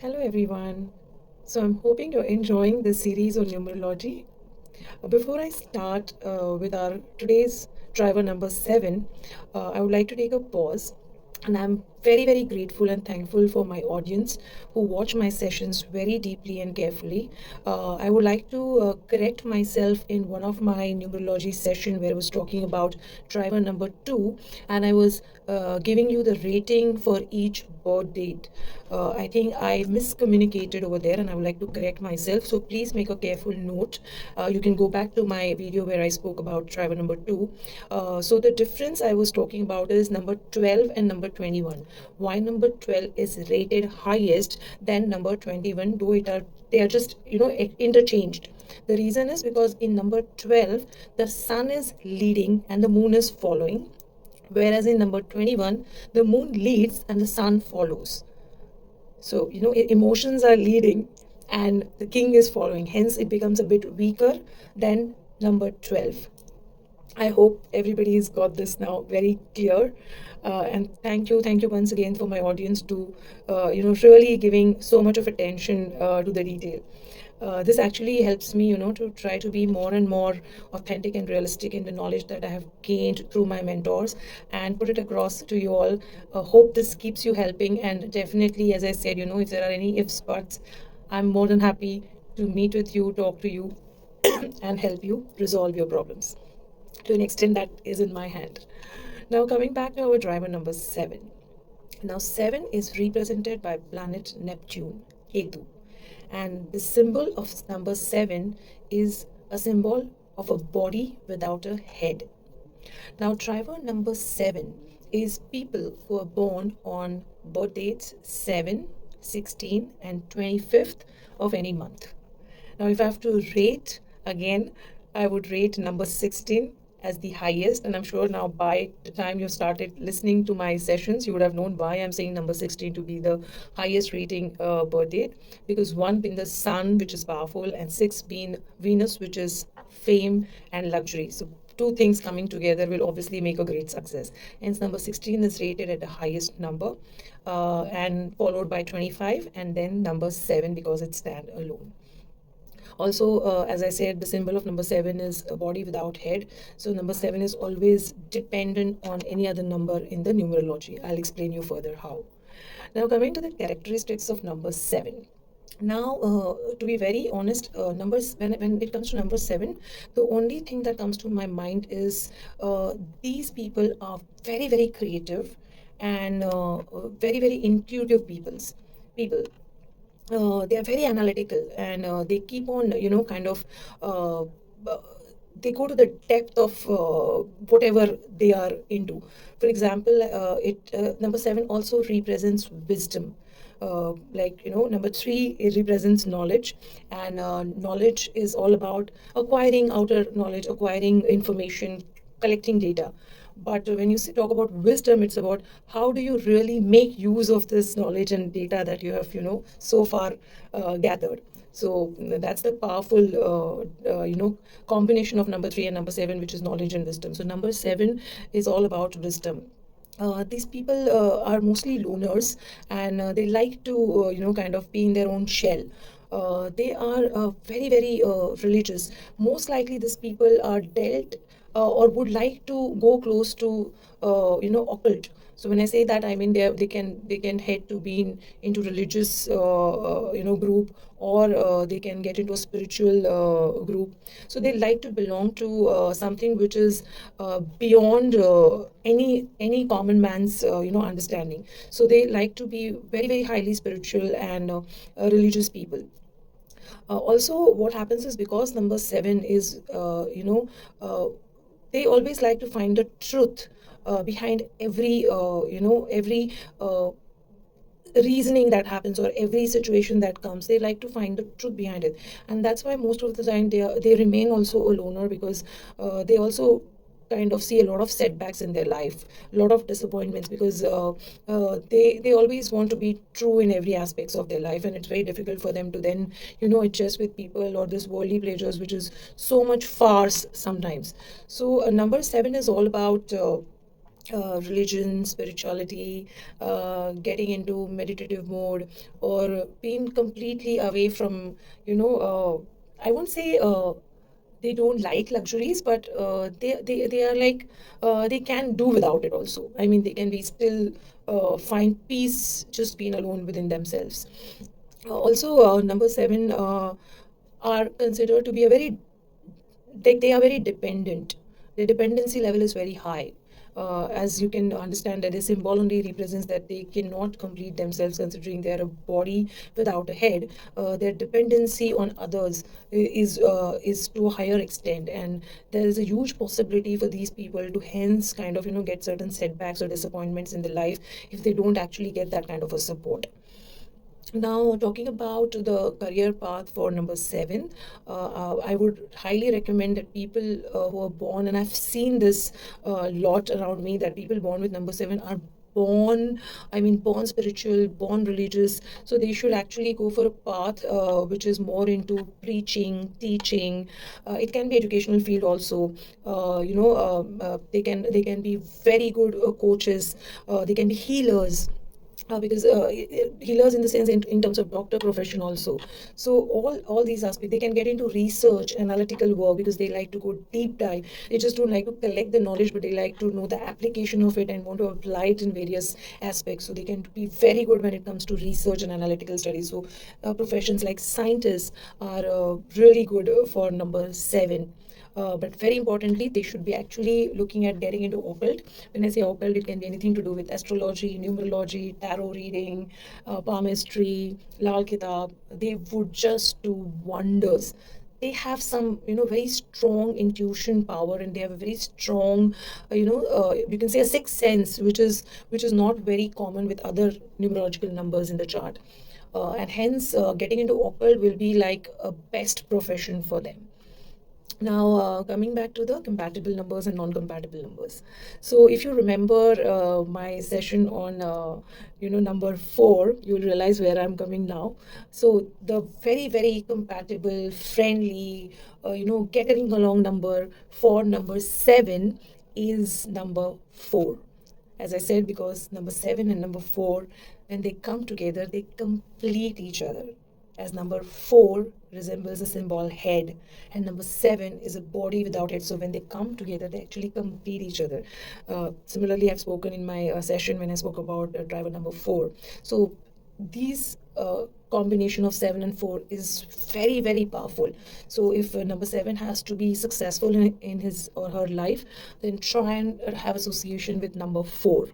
Hello, everyone. So, I'm hoping you're enjoying this series on numerology. Before I start with our today's driver number seven, I would like to take a pause. And I'm very, very grateful and thankful for my audience who watch my sessions very deeply and carefully. I would like to correct myself in one of my numerology session where I was talking about driver number two, and I was giving you the rating for each birth date. I think I miscommunicated over there, and I would like to correct myself. So please make a careful note. You can go back to my video where I spoke about driver number two. So the difference I was talking about is number 12 and number 21. Why number 12 is rated highest than number 21, though they are just interchanged. The reason is because in number 12, the sun is leading and the moon is following, whereas in number 21, the moon leads and the sun follows. So, emotions are leading and the king is following. Hence, it becomes a bit weaker than number 12. I hope everybody's got this now very clear. And thank you once again for my audience to, really giving so much of attention to the detail. This actually helps me, to try to be more and more authentic and realistic in the knowledge that I have gained through my mentors and put it across to you all. Hope this keeps you helping. And definitely, as I said, if there are any ifs, buts, I'm more than happy to meet with you, talk to you, and help you resolve your problems to an extent that is in my hand. Now, coming back to our driver number seven. Now, seven is represented by planet Neptune, Ketu. And the symbol of number seven is a symbol of a body without a head. Now, driver number seven is people who are born on birth dates 7, 16, and 25th of any month. Now, if I have to rate again, I would rate number 16 as the highest. And I'm sure now by the time you started listening to my sessions, you would have known why I'm saying number 16 to be the highest rating birth date. Because one being the sun, which is powerful, and six being Venus, which is fame and luxury. So two things coming together will obviously make a great success. Hence, number 16 is rated at the highest number, and followed by 25, and then number 7 because it stands alone. Also, as I said, the symbol of number seven is a body without head. So number seven is always dependent on any other number in the numerology. I'll explain you further how. Now, coming to the characteristics of number seven. Now, to be very honest, numbers when it comes to number seven, the only thing that comes to my mind is these people are very very creative and very very intuitive people. They are very analytical and they keep on kind of uh, they go to the depth of whatever they are into. For example, it number seven also represents wisdom. Like number three, it represents knowledge, and knowledge is all about acquiring outer knowledge, acquiring information, collecting data. But when you talk about wisdom, it's about how do you really make use of this knowledge and data that you have, so far gathered. So that's the powerful, combination of number three and number seven, which is knowledge and wisdom. So number seven is all about wisdom. These people are mostly loners, and they like to, kind of be in their own shell. They are very, very religious. Most likely, these people are dealt or would like to go close to, occult. So when I say that, I mean they can head to being into religious, group, or they can get into a spiritual group. So they like to belong to something which is beyond any common man's understanding. So they like to be very very highly spiritual and religious people. Also, what happens is because number seven is, they always like to find the truth behind every reasoning that happens or every situation that comes. They like to find the truth behind it, and that's why most of the time they remain also a loner, because they also kind of see a lot of setbacks in their life, a lot of disappointments, because they always want to be true in every aspects of their life, and it's very difficult for them to then adjust with people or this worldly pleasures, which is so much farce sometimes. So number seven is all about religion, spirituality, getting into meditative mode, or being completely away from, I won't say they don't like luxuries, but they are like, they can do without it also. I mean, they can be still find peace just being alone within themselves. Also, number seven are considered to be a very, they are very dependent. The dependency level is very high. As you can understand, that the symbol only represents that they cannot complete themselves, considering they are a body without a head. Their dependency on others is to a higher extent, and there is a huge possibility for these people to hence kind of get certain setbacks or disappointments in their life if they don't actually get that kind of a support. Now, talking about the career path for number seven, I would highly recommend that people who are born, and I've seen this a lot around me, that people born with number seven are born, I mean, born spiritual, born religious. So they should actually go for a path which is more into preaching, teaching. It can be educational field also. They can be very good coaches. They can be healers, because healers in the sense, in terms of doctor profession also. So all these aspects, they can get into research, analytical work, because they like to go deep dive. They just don't like to collect the knowledge, but they like to know the application of it and want to apply it in various aspects. So they can be very good when it comes to research and analytical studies. So professions like scientists are really good for number seven. But very importantly, they should be actually looking at getting into occult. When I say occult, it can be anything to do with astrology, numerology, tarot reading, palmistry, Lal Kitab. They would just do wonders. They have some, very strong intuition power, and they have a very strong, you can say a sixth sense, which is not very common with other numerological numbers in the chart. And hence, getting into occult will be like a best profession for them. Now, coming back to the compatible numbers and non-compatible numbers. So, if you remember my session on, number four, you'll realize where I'm coming now. So, the very, very compatible, friendly, getting along number for number seven is number four. As I said, because number seven and number four, when they come together, they complete each other. As number four resembles a symbol head, and number seven is a body without head. So when they come together, they actually complete each other. Similarly, I've spoken in my session when I spoke about driver number four. So these combination of seven and four is very, very powerful. So if number seven has to be successful in his or her life, then try and have association with number four,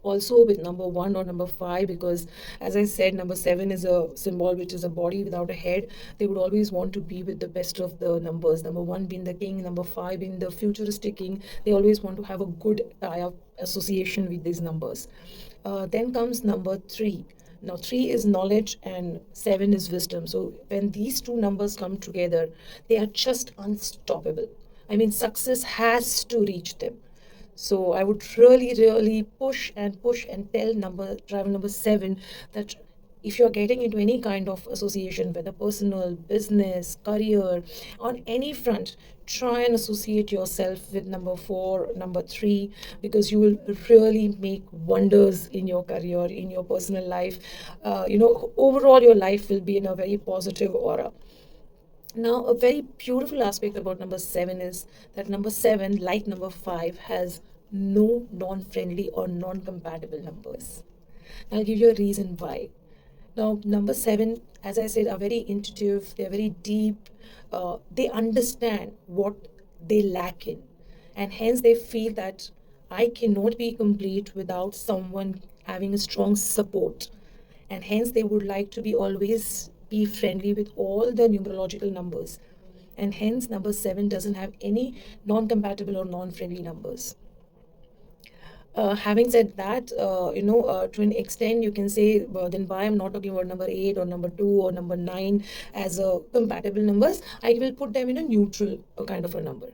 also with number one or number five, because as I said, number seven is a symbol which is a body without a head. They would always want to be with the best of the numbers, number one being the king, number five being the futuristic king. They always want to have a good tie-up association with these numbers. Then comes number three. Now, three is knowledge and seven is wisdom. So, when these two numbers come together, they are just unstoppable. I mean, success has to reach them. So I would really, really push and tell driver number seven that if you're getting into any kind of association, whether personal, business, career, on any front, try and associate yourself with number four, number three, because you will really make wonders in your career, in your personal life. Overall, your life will be in a very positive aura. Now, a very beautiful aspect about number seven is that number seven, like number five, has no non friendly or non compatible numbers. I'll give you a reason why. Now, number seven, as I said, are very intuitive, they're very deep, they understand what they lack in, and hence they feel that I cannot be complete without someone having a strong support, and hence they would like to be always be friendly with all the numerological numbers, and hence number seven doesn't have any non-compatible or non-friendly numbers. Having said that, to an extent, you can say, then why I'm not talking about number eight or number two or number nine as compatible numbers. I will put them in a neutral kind of a number.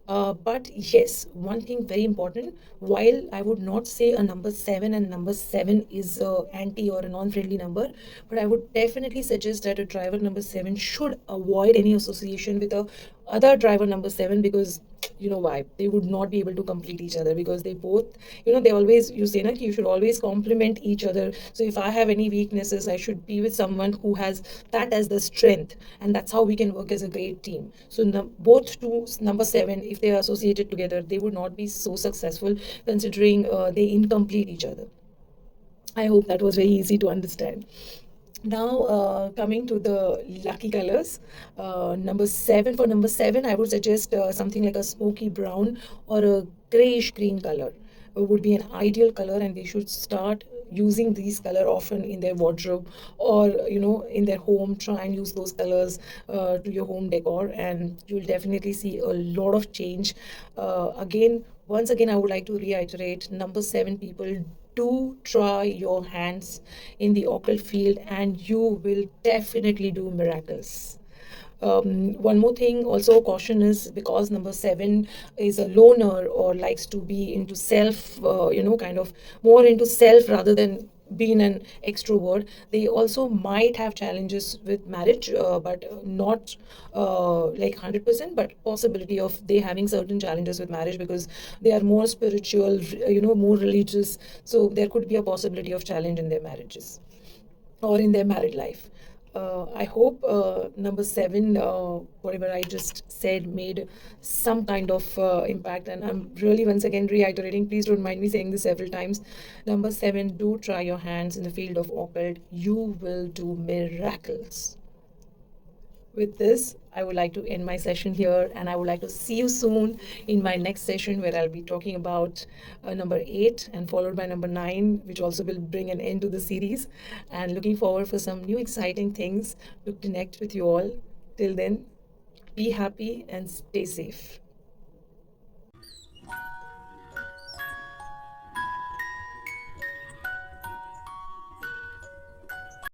But yes, one thing very important. While I would not say a number seven and number seven is a anti or a non-friendly number, but I would definitely suggest that a driver number seven should avoid any association with a other driver number seven, because you know why, they would not be able to complete each other, because they both, they always, you say that you should always complement each other. So if I have any weaknesses, I should be with someone who has that as the strength, and that's how we can work as a great team. So both two number seven, if they are associated together, they would not be so successful, considering they incomplete each other. I hope that was very easy to understand. Now, coming to the lucky colors, number seven, for number seven, I would suggest something like a smoky brown or a grayish green color would be an ideal color, and they should start using these color often in their wardrobe, or in their home. Try and use those colors to your home decor, and you'll definitely see a lot of change. Once again, I would like to reiterate, number seven people, do try your hands in the occult field, and you will definitely do miracles. One more thing, also caution, is because number seven is a loner or likes to be into self, kind of more into self rather than being an extrovert. They also might have challenges with marriage, but not like 100%, but possibility of they having certain challenges with marriage, because they are more spiritual, more religious. So there could be a possibility of challenge in their marriages or in their married life. I hope number seven, whatever I just said, made some kind of impact. And I'm really once again reiterating, please don't mind me saying this several times. Number seven, do try your hands in the field of occult. You will do miracles. With this, I would like to end my session here, and I would like to see you soon in my next session, where I'll be talking about number eight and followed by number nine, which also will bring an end to the series. And looking forward for some new exciting things to connect with you all. Till then, be happy and stay safe.